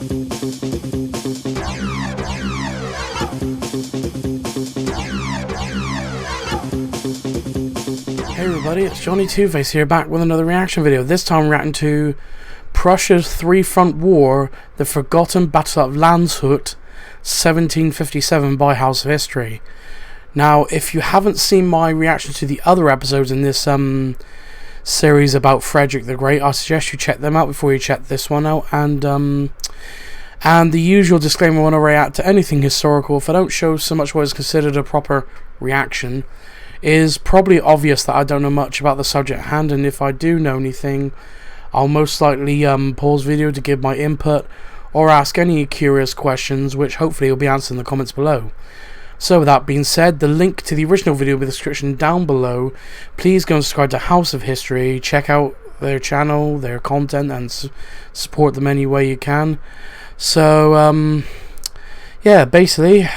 Hey everybody, it's Johnny Two-Face here, back with another reaction video. This time reacting to Prussia's three-front war, the forgotten Battle of Landshut, 1757 by House of History. Now, if you haven't seen my reaction to the other episodes in this series about Frederick the Great, I suggest you check them out before you check this one out. And the usual disclaimer when I react to anything historical, if I don't show so much what is considered a proper reaction, is probably obvious that I don't know much about the subject at hand, and if I do know anything, I'll most likely pause video to give my input or ask any curious questions, which hopefully will be answered in the comments below. So with that being said, the link to the original video will be in the description down below. Please go and subscribe to House of History, check out their channel, their content, and support them any way you can. So yeah, basically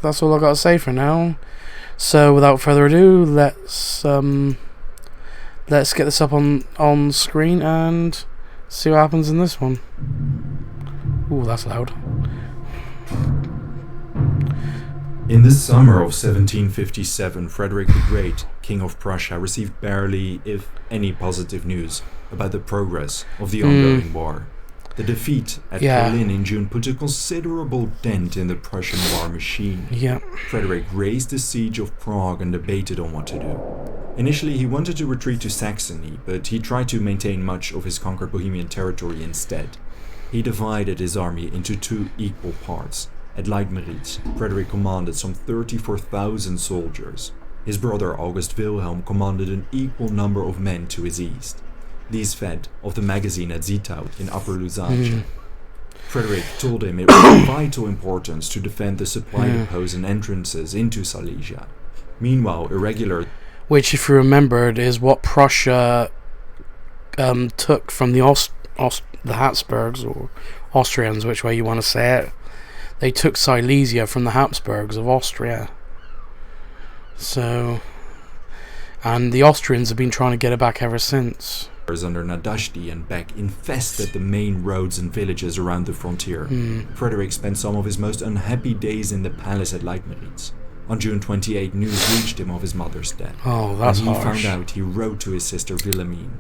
that's all I got to say for now. So without further ado, let's get this up on screen and see what happens in this one. Ooh, that's loud. In the summer of 1757, Frederick the Great, King of Prussia, received barely, if any, positive news about the progress of the ongoing war. The defeat at Berlin in June put a considerable dent in the Prussian war machine. Frederick raised the siege of Prague and debated on what to do. Initially, he wanted to retreat to Saxony, but he tried to maintain much of his conquered Bohemian territory instead. He divided his army into two equal parts. At Leitmeritz, Frederick commanded some 34,000 soldiers. His brother August Wilhelm commanded an equal number of men to his east. These fed off the magazine at Zittau in Upper Lusatia. Frederick told him it was of vital importance to defend the supply depots and entrances into Silesia. Meanwhile, irregular... Which, if you remembered, is what Prussia took from the Habsburgs, or Austrians, which way you want to say it. They took Silesia from the Habsburgs of Austria. So... And the Austrians have been trying to get it back ever since. Under Nadashti and Beck infested the main roads and villages around the frontier. Frederick spent some of his most unhappy days in the palace at Leitmeritz. On June 28, news reached him of his mother's death. Oh, that's When he harsh. found out, he wrote to his sister Wilhelmine.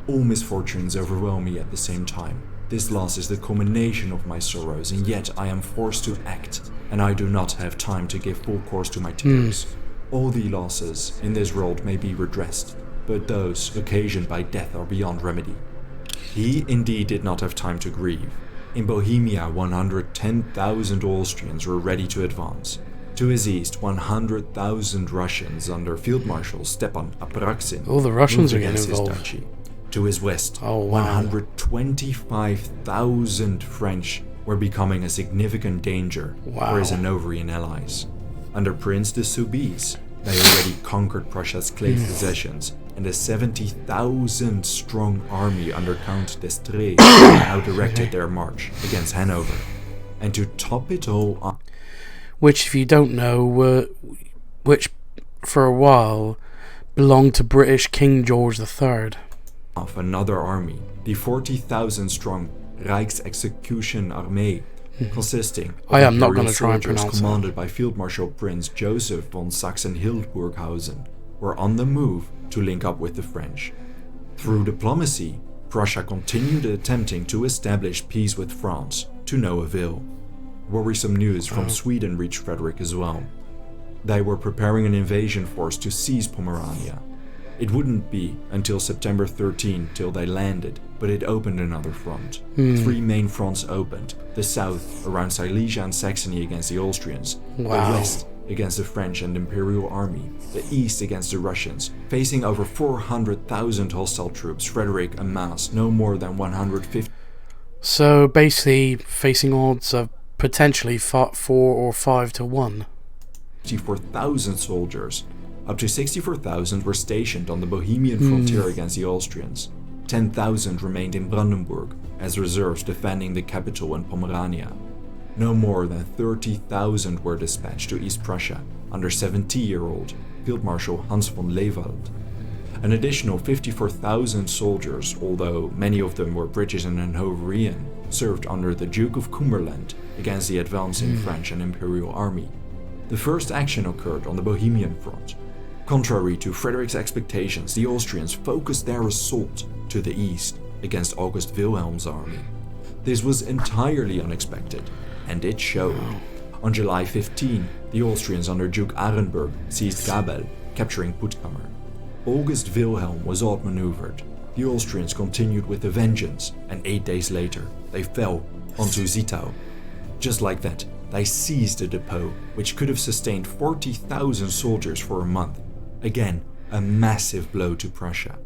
All misfortunes overwhelm me at the same time. This loss is the culmination of my sorrows, and yet I am forced to act, and I do not have time to give full course to my tears. All the losses in this world may be redressed, but those occasioned by death are beyond remedy. He indeed did not have time to grieve. In Bohemia, 110,000 Austrians were ready to advance. To his east, 100,000 Russians under Field Marshal Stepan Apraksin. Oh, the Russians are moved getting against his involved. duchy. To his west, 125,000 French were becoming a significant danger for his Hanoverian allies. Under Prince de Soubise, they already conquered Prussia's claimed possessions, and a 70,000 strong army under Count d'Estrées now directed their march against Hanover. And to top it all up, which, if you don't know, which for a while belonged to British King George III. Of another army, the 40,000 strong Rijksexecution Armee, consisting of I am not going imperial to try and soldiers pronounce commanded by Field Marshal Prince Joseph von Sachsen-Hildburghausen, were on the move to link up with the French. Through diplomacy, Prussia continued attempting to establish peace with France, to no avail. Worrisome news from Sweden reached Frederick as well. They were preparing an invasion force to seize Pomerania. It wouldn't be until September 13 till they landed, but it opened another front. Three main fronts opened: the south around Silesia and Saxony against the Austrians, the west against the French and Imperial Army, the east against the Russians. Facing over 400,000 hostile troops, Frederick amassed no more than 150. So basically facing odds of potentially 4 or 5 to 1. 64,000 soldiers. Up to 64,000 were stationed on the Bohemian frontier against the Austrians. 10,000 remained in Brandenburg as reserves defending the capital and Pomerania. No more than 30,000 were dispatched to East Prussia under 70-year-old Field Marshal Hans von Lewald. An additional 54,000 soldiers, although many of them were British and Hanoverian, served under the Duke of Cumberland against the advancing French and Imperial army. The first action occurred on the Bohemian front. Contrary to Frederick's expectations, the Austrians focused their assault to the east against August Wilhelm's army. This was entirely unexpected, and it showed. On July 15, the Austrians under Duke Arenberg seized Gabel, capturing Puttkammer. August Wilhelm was outmaneuvered. The Austrians continued with a vengeance, and 8 days later, they fell onto Zittau. Just like that, they seized a depot which could have sustained 40,000 soldiers for a month. Again, a massive blow to Prussia.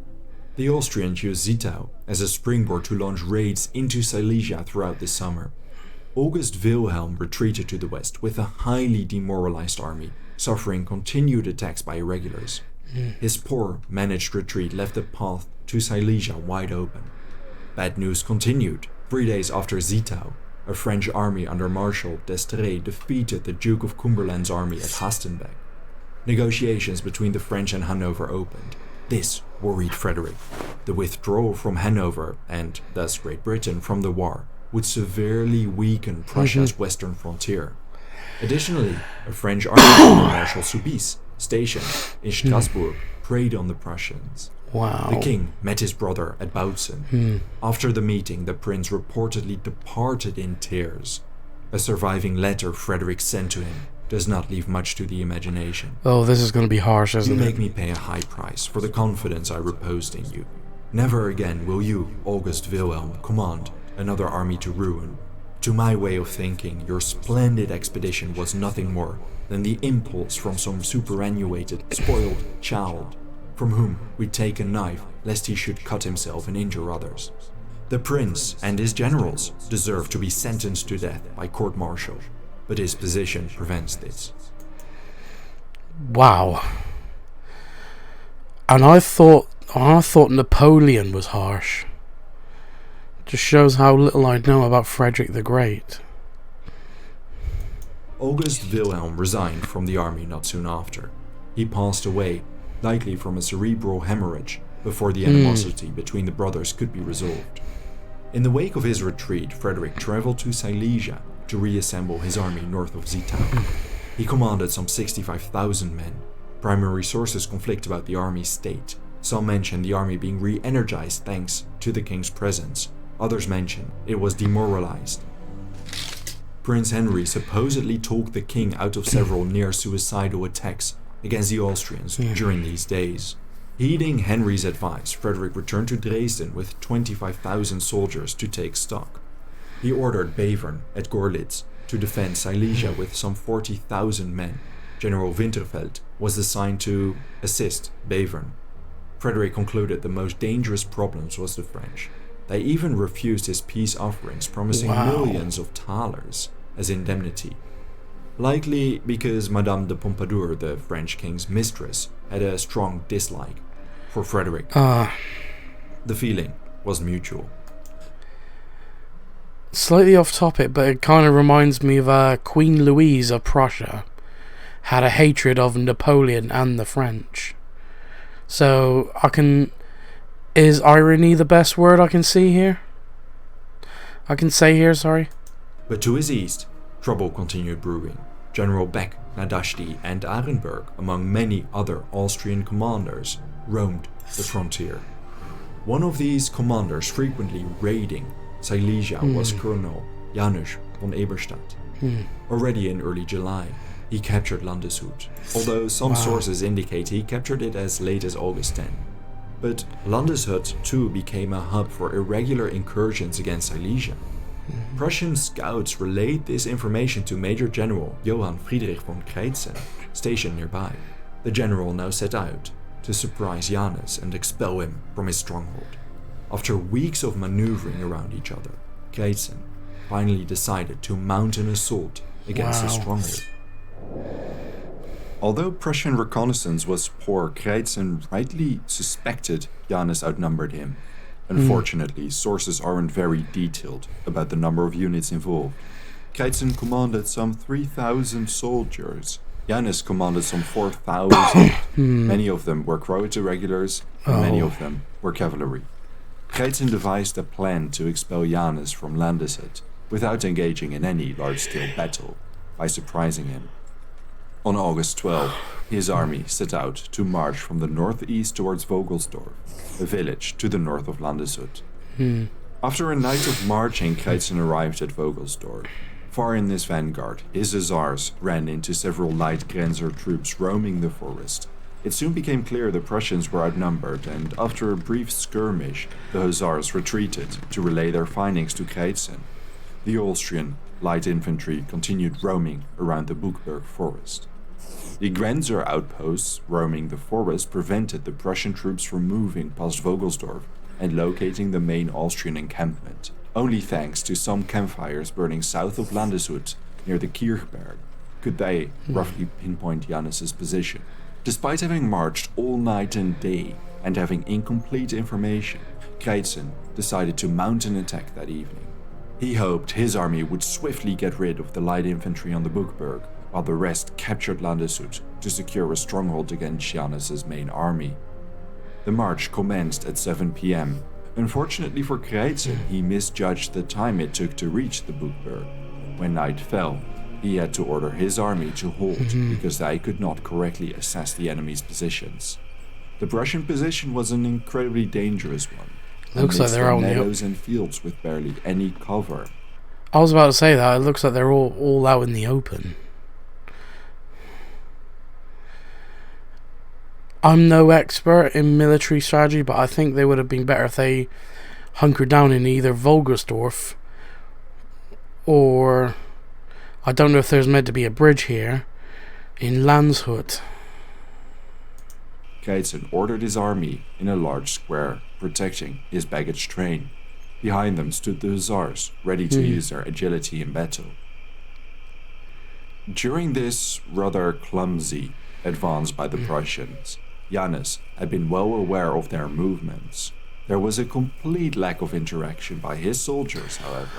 The Austrians used Zittau as a springboard to launch raids into Silesia throughout the summer. August Wilhelm retreated to the west with a highly demoralized army, suffering continued attacks by irregulars. His poor, managed retreat left the path to Silesia wide open. Bad news continued. 3 days after Zittau, a French army under Marshal d'Estrees defeated the Duke of Cumberland's army at Hastenbeck. Negotiations between the French and Hanover opened. This worried Frederick. The withdrawal from Hanover, and thus Great Britain, from the war would severely weaken Prussia's western frontier. Additionally, a French army under Marshal Soubise, stationed in Strasbourg, preyed on the Prussians. Wow. The king met his brother at Bautzen. After the meeting, the prince reportedly departed in tears. A surviving letter Frederick sent to him does not leave much to the imagination. Oh, this is going to be harsh, isn't it? You make me pay a high price for the confidence I reposed in you. Never again will you, August Wilhelm, command another army to ruin. To my way of thinking, your splendid expedition was nothing more than the impulse from some superannuated, spoiled child, from whom we take a knife lest he should cut himself and injure others. The prince and his generals deserve to be sentenced to death by court-martial, but his position prevents this. Wow. And I thought Napoleon was harsh. Just shows how little I know about Frederick the Great. August Wilhelm resigned from the army not soon after. He passed away, likely from a cerebral hemorrhage, before the animosity between the brothers could be resolved. In the wake of his retreat, Frederick traveled to Silesia to reassemble his army north of Zittau. He commanded some 65,000 men. Primary sources conflict about the army's state. Some mention the army being re-energized thanks to the king's presence. Others mention it was demoralized. Prince Henry supposedly talked the king out of several near-suicidal attacks against the Austrians during these days. Heeding Henry's advice, Frederick returned to Dresden with 25,000 soldiers to take stock. He ordered Bevern at Gorlitz to defend Silesia with some 40,000 men. General Winterfeld was assigned to assist Bevern. Frederick concluded the most dangerous problems was the French. They even refused his peace offerings, promising millions of thalers as indemnity. Likely because Madame de Pompadour, the French king's mistress, had a strong dislike for Frederick. The feeling was mutual. Slightly off topic, but it kind of reminds me of Queen Louise of Prussia had a hatred of Napoleon and the French. So is irony the best word I can say here? Sorry. But to his east, trouble continued brewing. General Beck, Nadashti, and Arenberg, among many other Austrian commanders, roamed the frontier. One of these commanders frequently raiding Silesia was Colonel Janusz von Eberstadt. Already in early July, he captured Landeshut, although some sources indicate he captured it as late as August 10. But Landeshut too became a hub for irregular incursions against Silesia. Prussian scouts relayed this information to Major General Johann Friedrich von Kreitzen, stationed nearby. The general now set out to surprise Janus and expel him from his stronghold. After weeks of maneuvering around each other, Kreitzen finally decided to mount an assault against his stronghold. Although Prussian reconnaissance was poor, Kreitzen rightly suspected Janus outnumbered him. Unfortunately, sources aren't very detailed about the number of units involved. Kreitzen commanded some 3,000 soldiers. Janus commanded some 4,000. Many of them were Croat irregulars, and many of them were cavalry. Keitzen devised a plan to expel Janus from Landeshut without engaging in any large-scale battle by surprising him. On August 12, his army set out to march from the northeast towards Vogelsdorf, a village to the north of Landeshut. After a night of marching, Keitzen arrived at Vogelsdorf. Far in this vanguard, his hussars ran into several light Grenzer troops roaming the forest. It soon became clear the Prussians were outnumbered, and after a brief skirmish, the hussars retreated to relay their findings to Keitzen. The Austrian light infantry continued roaming around the Buchberg forest. The Grenzer outposts roaming the forest prevented the Prussian troops from moving past Vogelsdorf and locating the main Austrian encampment. Only thanks to some campfires burning south of Landeshut near the Kirchberg could they roughly pinpoint Janus's position. Despite having marched all night and day and having incomplete information, Keitzen decided to mount an attack that evening. He hoped his army would swiftly get rid of the light infantry on the Buchberg, while the rest captured Landeshut to secure a stronghold against Janus's main army. The march commenced at 7 p.m. Unfortunately for Keitzen, he misjudged the time it took to reach the Buchberg. When night fell, he had to order his army to halt because they could not correctly assess the enemy's positions. The Prussian position was an incredibly dangerous one. Looks like they're out in the meadows and fields with barely any cover. I was about to say that. It looks like they're all out in the open. I'm no expert in military strategy, but I think they would have been better if they hunkered down in either Vogelsdorf or... I don't know if there's meant to be a bridge here in Landshut. Keitzen ordered his army in a large square, protecting his baggage train. Behind them stood the hussars, ready to use their agility in battle. During this rather clumsy advance by the Prussians, Janus had been well aware of their movements. There was a complete lack of interaction by his soldiers, however.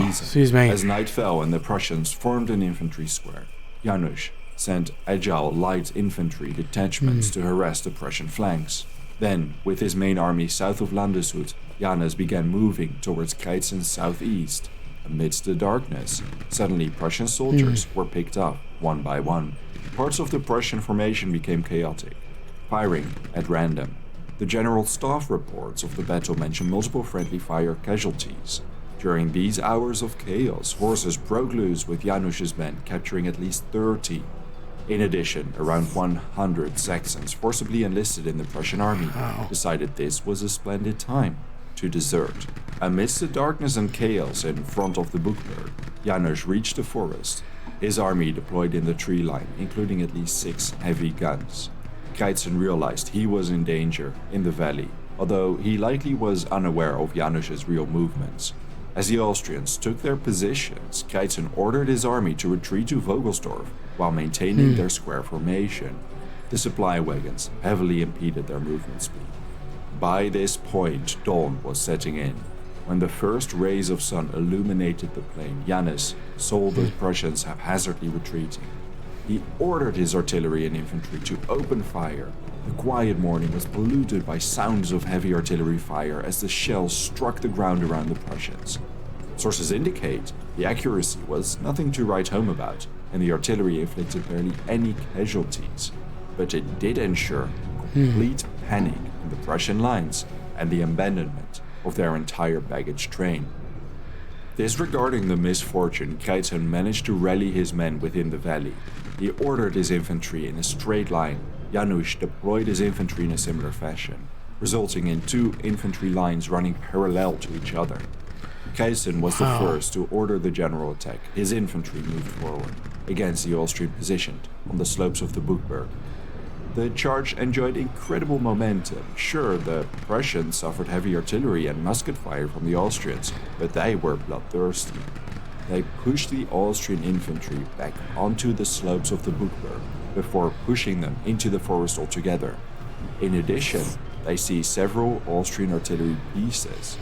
Excuse me. As night fell and the Prussians formed an infantry square, Janus sent agile light infantry detachments to harass the Prussian flanks. Then, with his main army south of Landeshut, Janus began moving towards Keitzen's southeast. Amidst the darkness, suddenly Prussian soldiers were picked up, one by one. Parts of the Prussian formation became chaotic, firing at random. The general staff reports of the battle mention multiple friendly fire casualties. During these hours of chaos, forces broke loose with Janus's men capturing at least 30. In addition, around 100 Saxons forcibly enlisted in the Prussian army decided this was a splendid time to desert. Amidst the darkness and chaos in front of the Buchberg, Janus reached the forest. His army deployed in the tree line, including at least 6 heavy guns. Keitzen realized he was in danger in the valley, although he likely was unaware of Janus's real movements. As the Austrians took their positions, Keitzen ordered his army to retreat to Vogelsdorf while maintaining their square formation. The supply wagons heavily impeded their movement speed. By this point, dawn was setting in. When the first rays of sun illuminated the plain, Janus saw the Prussians haphazardly retreating. He ordered his artillery and infantry to open fire. The quiet morning was polluted by sounds of heavy artillery fire as the shells struck the ground around the Prussians. Sources indicate the accuracy was nothing to write home about, and the artillery inflicted barely any casualties. But it did ensure complete panic in the Prussian lines and the abandonment of their entire baggage train. Disregarding the misfortune, Keitzen managed to rally his men within the valley. He ordered his infantry in a straight line. Janus deployed his infantry in a similar fashion, resulting in 2 infantry lines running parallel to each other. Keitzen was the first to order the general attack. His infantry moved forward against the Austrian position on the slopes of the Buchberg. The charge enjoyed incredible momentum. Sure, the Prussians suffered heavy artillery and musket fire from the Austrians, but they were bloodthirsty. They pushed the Austrian infantry back onto the slopes of the Buchberg before pushing them into the forest altogether. In addition, they seized several Austrian artillery pieces.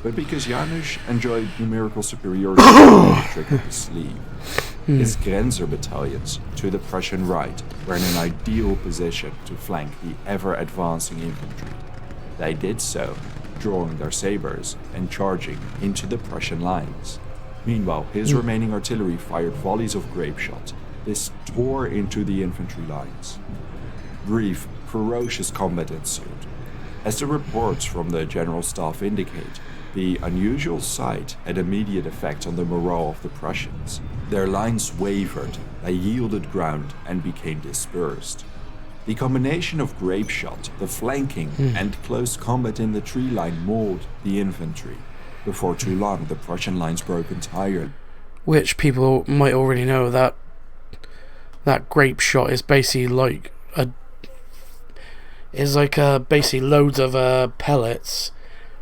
But because Janus enjoyed numerical superiority on the trick of his sleeve, his Grenzer battalions to the Prussian right were in an ideal position to flank the ever-advancing infantry. They did so drawing their sabers and charging into the Prussian lines. Meanwhile, his remaining artillery fired volleys of grape shot. This tore into the infantry lines. Brief, ferocious combat ensued. As the reports from the General Staff indicate, the unusual sight had immediate effect on the morale of the Prussians. Their lines wavered, they yielded ground and became dispersed. The combination of grape shot, the flanking, and close combat in the tree line mauled the infantry. Before too long, the Prussian lines broke entirely. Which people might already know that grape shot is basically like basically loads of pellets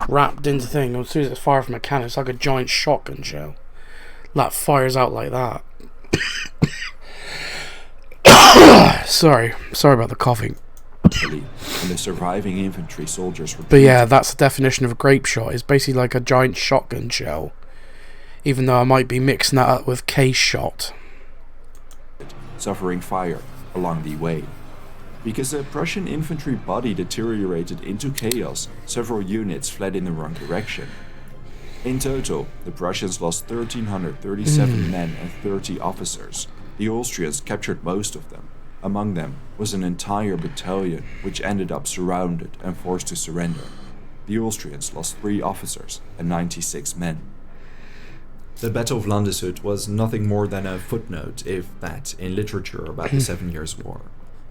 wrapped into thing. As soon as it's fired from a cannon, it's like a giant shotgun shell that fires out like that. Sorry about the coughing. And the surviving infantry soldiers were. But yeah, that's the definition of a grape shot. It's basically like a giant shotgun shell. Even though I might be mixing that up with case shot. Suffering fire along the way. Because the Prussian infantry body deteriorated into chaos, several units fled in the wrong direction. In total, the Prussians lost 1,337 men and 30 officers. The Austrians captured most of them. Among them was an entire battalion, which ended up surrounded and forced to surrender. The Austrians lost 3 officers and 96 men. The Battle of Landeshut was nothing more than a footnote, if that, in literature about the 7 Years' War.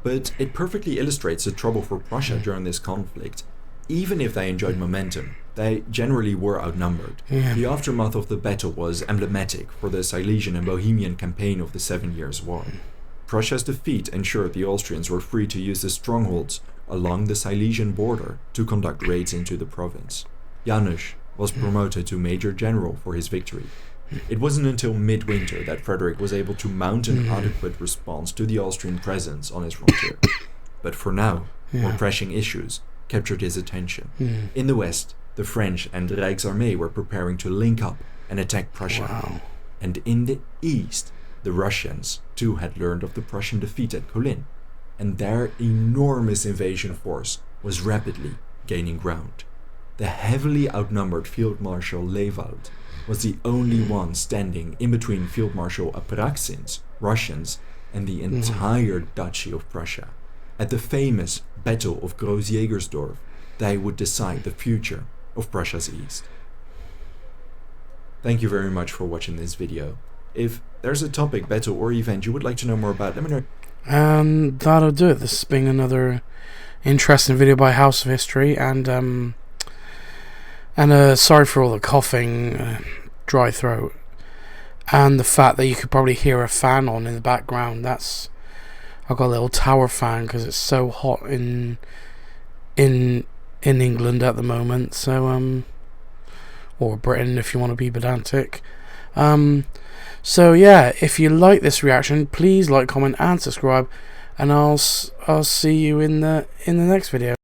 But it perfectly illustrates the trouble for Prussia during this conflict. Even if they enjoyed momentum, they generally were outnumbered. The aftermath of the battle was emblematic for the Silesian and Bohemian campaign of the 7 Years' War. Prussia's defeat ensured the Austrians were free to use the strongholds along the Silesian border to conduct raids into the province. Janusz was promoted to Major General for his victory. It wasn't until midwinter that Frederick was able to mount an adequate response to the Austrian presence on his frontier. But for now, more pressing issues captured his attention. In the west, the French and Rijksarmee were preparing to link up and attack Prussia. And in the east, the Russians too had learned of the Prussian defeat at Kolin, and their enormous invasion force was rapidly gaining ground. The heavily outnumbered Field Marshal Lewald was the only one standing in between Field Marshal Apraksin's Russians and the entire Duchy of Prussia. At the famous Battle of Groß-Jägersdorf, they would decide the future of Prussia's east. Thank you very much for watching this video. If there's a topic, battle, or event you would like to know more about, let me know. And that'll do it. This has been another interesting video by House of History, and sorry for all the coughing, dry throat, and the fact that you could probably hear a fan on in the background. I've got a little tower fan because it's so hot in England at the moment. So or Britain if you want to be pedantic. So yeah, if you like this reaction, please like, comment, and subscribe, and I'll see you in the next video.